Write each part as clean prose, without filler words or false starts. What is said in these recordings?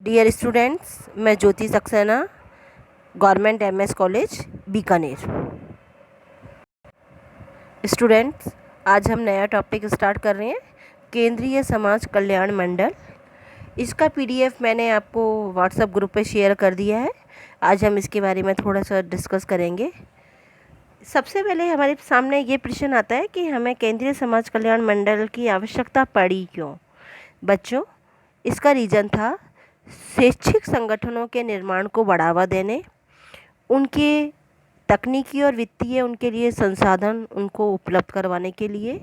Dear students, मैं Jyoti Saxena, government MS college Bikaner. Students, आज हम नया टॉपिक स्टार्ट कर रहे हैं, केंद्रीय समाज कल्याण मंडल। इसका पीडीएफ मैंने आपको व्हाट्सएप ग्रुप पे शेयर कर दिया है। आज हम इसके बारे में थोड़ा सा डिस्कस करेंगे। सबसे पहले हमारे सामने ये प्रश्न आता है कि हमें केंद्रीय समाज कल्याण मंडल की आवश्यकता पड़ी क्यों। बच्चों, इसका रीज़न था शैक्षिक संगठनों के निर्माण को बढ़ावा देने, उनके तकनीकी और वित्तीय उनके लिए संसाधन उनको उपलब्ध करवाने के लिए,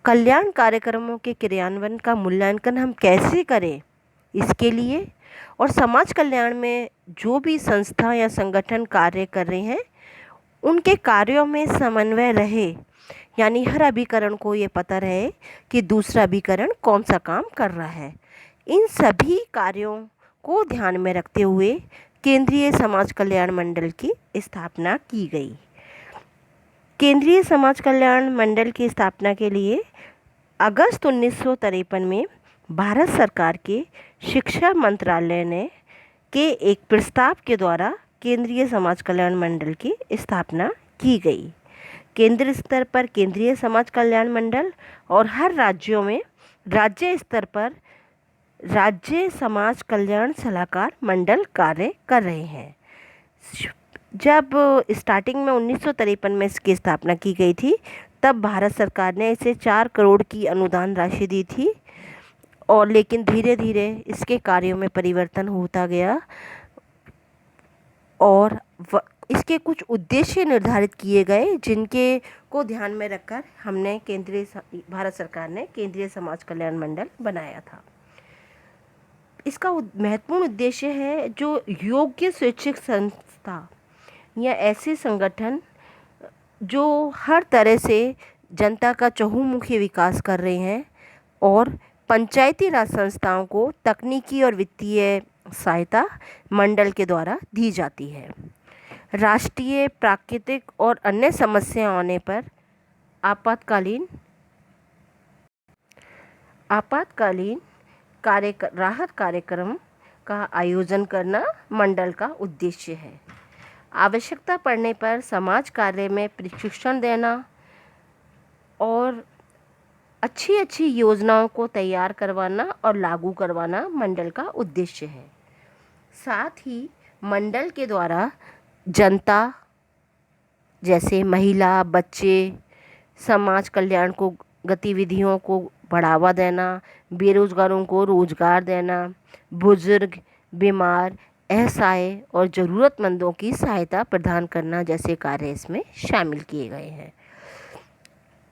कल्याण कार्यक्रमों के क्रियान्वयन का मूल्यांकन हम कैसे करें इसके लिए, और समाज कल्याण में जो भी संस्था या संगठन कार्य कर रहे हैं उनके कार्यों में समन्वय रहे, यानी हर अभिकरण को ये पता रहे कि दूसरा अभिकरण कौन सा काम कर रहा है। इन सभी कार्यों को ध्यान में रखते हुए केंद्रीय समाज कल्याण मंडल की स्थापना की गई। केंद्रीय समाज कल्याण मंडल की स्थापना के लिए अगस्त 1953 में भारत सरकार के शिक्षा मंत्रालय ने के एक प्रस्ताव के द्वारा केंद्रीय समाज कल्याण मंडल की स्थापना की गई। केंद्र स्तर पर केंद्रीय समाज कल्याण मंडल और हर राज्यों में राज्य स्तर पर राज्य समाज कल्याण सलाहकार मंडल कार्य कर रहे हैं। जब स्टार्टिंग में 1953 में इसकी स्थापना की गई थी, तब भारत सरकार ने इसे 4 करोड़ की अनुदान राशि दी थी, और लेकिन धीरे धीरे इसके कार्यों में परिवर्तन होता गया और इसके कुछ उद्देश्य निर्धारित किए गए, जिनके को ध्यान में रखकर हमने भारत सरकार ने केंद्रीय समाज कल्याण मंडल बनाया था। इसका महत्वपूर्ण उद्देश्य है जो योग्य शैक्षिक संस्था या ऐसे संगठन जो हर तरह से जनता का चहुमुखी विकास कर रहे हैं और पंचायती राज संस्थाओं को तकनीकी और वित्तीय सहायता मंडल के द्वारा दी जाती है। राष्ट्रीय, प्राकृतिक और अन्य समस्या आने पर आपातकालीन राहत कार्यक्रम का आयोजन करना मंडल का उद्देश्य है। आवश्यकता पड़ने पर समाज कार्य में प्रशिक्षण देना और अच्छी योजनाओं को तैयार करवाना और लागू करवाना मंडल का उद्देश्य है। साथ ही मंडल के द्वारा जनता जैसे महिला, बच्चे, समाज कल्याण को गतिविधियों को बढ़ावा देना, बेरोजगारों को रोजगार देना, बुजुर्ग, बीमार, असहाय और ज़रूरतमंदों की सहायता प्रदान करना जैसे कार्य इसमें शामिल किए गए हैं।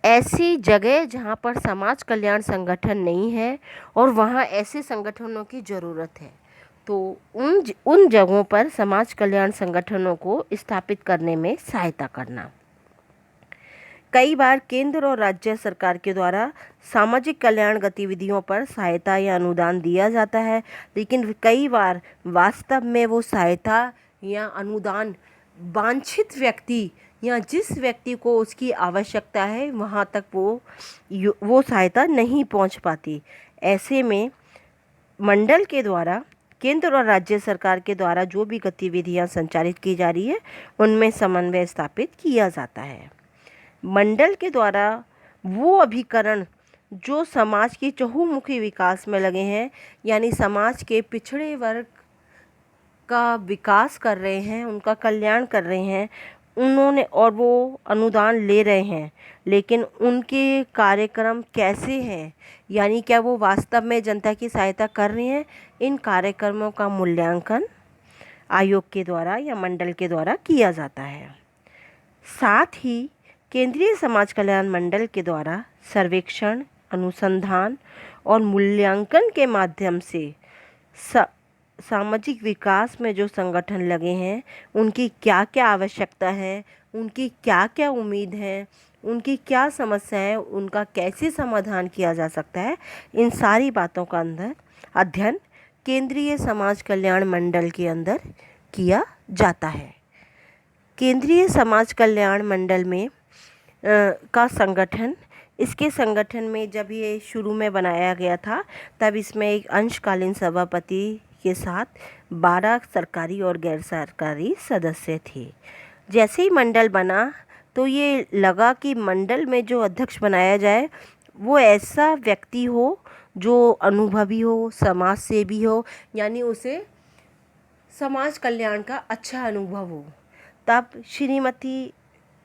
ऐसी जगह जहां पर समाज कल्याण संगठन नहीं है और वहां ऐसे संगठनों की ज़रूरत है, तो उन जगहों पर समाज कल्याण संगठनों को स्थापित करने में सहायता करना। कई बार केंद्र और राज्य सरकार के द्वारा सामाजिक कल्याण गतिविधियों पर सहायता या अनुदान दिया जाता है, लेकिन कई बार वास्तव में वो सहायता या अनुदान वांछित व्यक्ति या जिस व्यक्ति को उसकी आवश्यकता है वहाँ तक वो सहायता नहीं पहुँच पाती। ऐसे में मंडल के द्वारा केंद्र और राज्य सरकार के द्वारा जो भी गतिविधियाँ संचालित की जा रही है उनमें समन्वय स्थापित किया जाता है। मंडल के द्वारा वो अभिकरण जो समाज की चहुमुखी विकास में लगे हैं, यानी समाज के पिछड़े वर्ग का विकास कर रहे हैं, उनका कल्याण कर रहे हैं, उन्होंने और वो अनुदान ले रहे हैं, लेकिन उनके कार्यक्रम कैसे हैं, यानी क्या वो वास्तव में जनता की सहायता कर रहे हैं, इन कार्यक्रमों का मूल्यांकन आयोग के द्वारा या मंडल के द्वारा किया जाता है। साथ ही केंद्रीय समाज कल्याण मंडल के द्वारा सर्वेक्षण, अनुसंधान और मूल्यांकन के माध्यम से सामाजिक विकास में जो संगठन लगे हैं उनकी क्या क्या आवश्यकता है, उनकी क्या क्या उम्मीद है, उनकी क्या समस्या है, उनका कैसे समाधान किया जा सकता है, इन सारी बातों का अध्ययन केंद्रीय समाज कल्याण मंडल के अंदर किया जाता है। केंद्रीय समाज कल्याण मंडल में का संगठन, इसके संगठन में जब ये शुरू में बनाया गया था तब इसमें एक अंशकालीन सभापति के साथ 12 सरकारी और गैर सरकारी सदस्य थे। जैसे ही मंडल बना तो ये लगा कि मंडल में जो अध्यक्ष बनाया जाए वो ऐसा व्यक्ति हो जो अनुभवी हो, समाज सेवी हो, यानी उसे समाज कल्याण का अच्छा अनुभव हो। तब श्रीमती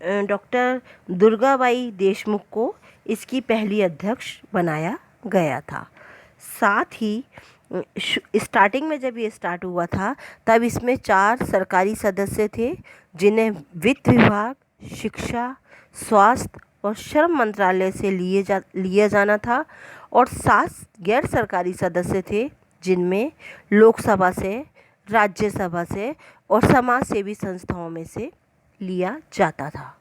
डॉक्टर दुर्गाबाई देशमुख को इसकी पहली अध्यक्ष बनाया गया था। साथ ही स्टार्टिंग में जब ये स्टार्ट हुआ था तब इसमें 4 सरकारी सदस्य थे जिन्हें वित्त विभाग, शिक्षा, स्वास्थ्य और श्रम मंत्रालय से लिया जाना था, और 7 गैर सरकारी सदस्य थे जिनमें लोकसभा से, राज्यसभा से और समाज सेवी संस्थाओं में से लिया जाता था।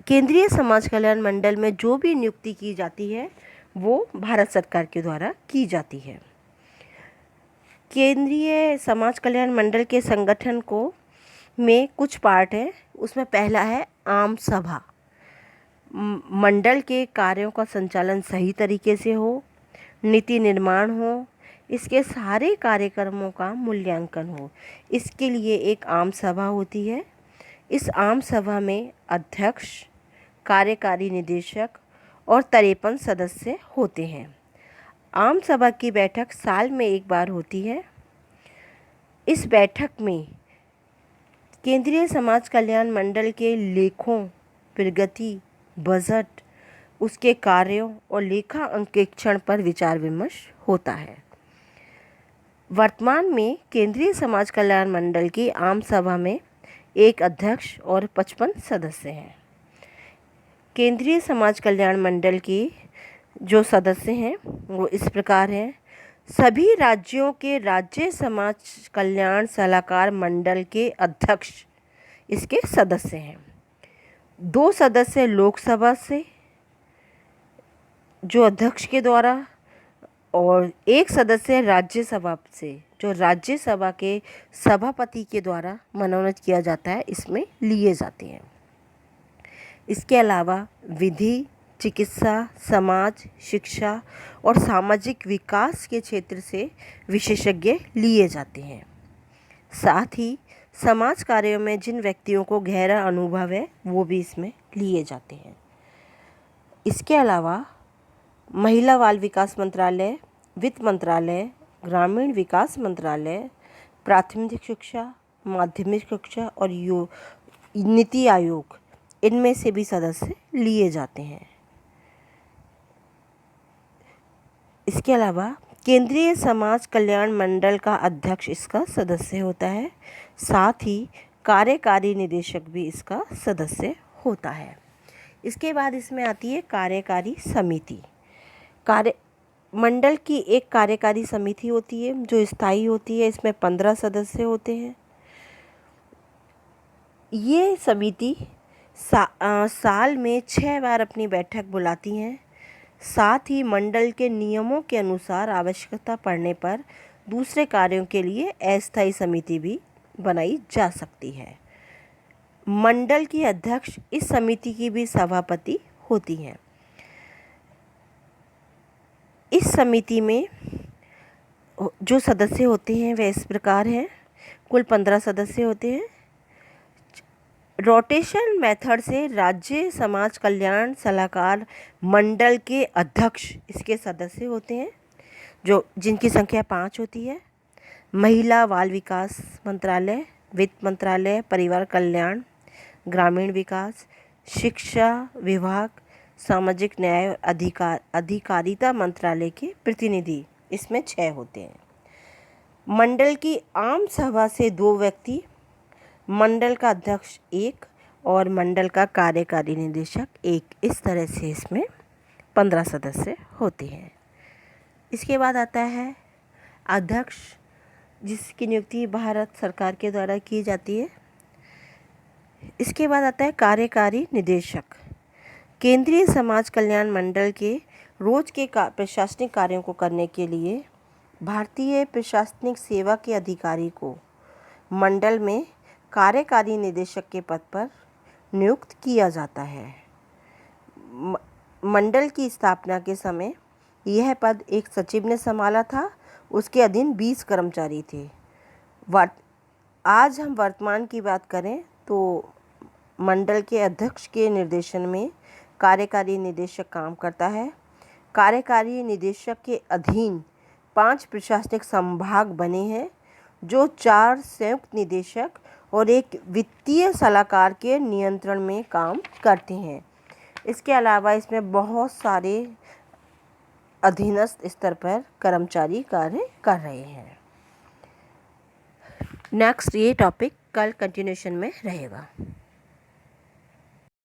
केंद्रीय समाज कल्याण मंडल में जो भी नियुक्ति की जाती है वो भारत सरकार के द्वारा की जाती है। केंद्रीय समाज कल्याण मंडल के संगठन को में कुछ पार्ट है। उसमें पहला है आम सभा। मंडल के कार्यों का संचालन सही तरीके से हो, नीति निर्माण हो, इसके सारे कार्यक्रमों का मूल्यांकन हो, इसके लिए एक आम सभा होती है। इस आम सभा में अध्यक्ष, कार्यकारी निदेशक और 53 सदस्य होते हैं। आम सभा की बैठक साल में एक बार होती है। इस बैठक में केंद्रीय समाज कल्याण मंडल के लेखों, प्रगति, बजट, उसके कार्यों और लेखा अंकेक्षण पर विचार विमर्श होता है। वर्तमान में केंद्रीय समाज कल्याण मंडल की आम सभा में एक अध्यक्ष और 55 सदस्य हैं। केंद्रीय समाज कल्याण मंडल की जो सदस्य हैं वो इस प्रकार हैं। सभी राज्यों के राज्य समाज कल्याण सलाहकार मंडल के अध्यक्ष इसके सदस्य हैं। 2 सदस्य लोकसभा से जो अध्यक्ष के द्वारा, और 1 सदस्य राज्यसभा से जो राज्यसभा के सभापति के द्वारा मनोनीत किया जाता है, इसमें लिए जाते हैं। इसके अलावा विधि, चिकित्सा, समाज, शिक्षा और सामाजिक विकास के क्षेत्र से विशेषज्ञ लिए जाते हैं। साथ ही समाज कार्यों में जिन व्यक्तियों को गहरा अनुभव है वो भी इसमें लिए जाते हैं। इसके अलावा महिला बाल विकास मंत्रालय, वित्त मंत्रालय, ग्रामीण विकास मंत्रालय, प्राथमिक शिक्षा, माध्यमिक शिक्षा और नीति आयोग, इनमें से भी सदस्य लिए जाते हैं। इसके अलावा केंद्रीय समाज कल्याण मंडल का अध्यक्ष इसका सदस्य होता है। साथ ही कार्यकारी निदेशक भी इसका सदस्य होता है। इसके बाद इसमें आती है कार्यकारी समिति। मंडल की एक कार्यकारी समिति होती है जो स्थायी होती है। इसमें 15 सदस्य होते हैं। ये समिति साल में 6 बार अपनी बैठक बुलाती हैं। साथ ही मंडल के नियमों के अनुसार आवश्यकता पड़ने पर दूसरे कार्यों के लिए अस्थायी समिति भी बनाई जा सकती है। मंडल की अध्यक्ष इस समिति की भी सभापति होती हैं। इस समिति में जो सदस्य होते हैं वे इस प्रकार हैं। कुल 15 सदस्य होते हैं। रोटेशन मेथड से राज्य समाज कल्याण सलाहकार मंडल के अध्यक्ष इसके सदस्य होते हैं, जिनकी संख्या 5 होती है। महिला बाल विकास मंत्रालय, वित्त मंत्रालय, परिवार कल्याण, ग्रामीण विकास, शिक्षा विभाग, सामाजिक न्याय और अधिकारिता मंत्रालय के प्रतिनिधि इसमें 6 होते हैं। मंडल की आम सभा से 2 व्यक्ति, मंडल का अध्यक्ष 1 और मंडल का कार्यकारी निदेशक 1, इस तरह से इसमें 15 सदस्य होते हैं। इसके बाद आता है अध्यक्ष, जिसकी नियुक्ति भारत सरकार के द्वारा की जाती है। इसके बाद आता है कार्यकारी निदेशक। केंद्रीय समाज कल्याण मंडल के रोज के प्रशासनिक कार्यों को करने के लिए भारतीय प्रशासनिक सेवा के अधिकारी को मंडल में कार्यकारी निदेशक के पद पर नियुक्त किया जाता है। मंडल की स्थापना के समय यह पद एक सचिव ने संभाला था उसके अधीन 20 कर्मचारी थे। आज हम वर्तमान की बात करें तो मंडल के अध्यक्ष के निर्देशन में कार्यकारी निदेशक काम करता है। कार्यकारी निदेशक के अधीन 5 प्रशासनिक संभाग बने हैं, जो 4 संयुक्त निदेशक और एक वित्तीय सलाहकार के नियंत्रण में काम करते हैं। इसके अलावा इसमें बहुत सारे अधीनस्थ स्तर पर कर्मचारी कार्य कर रहे हैं। नेक्स्ट ये टॉपिक कल कंटिन्यूशन में रहेगा।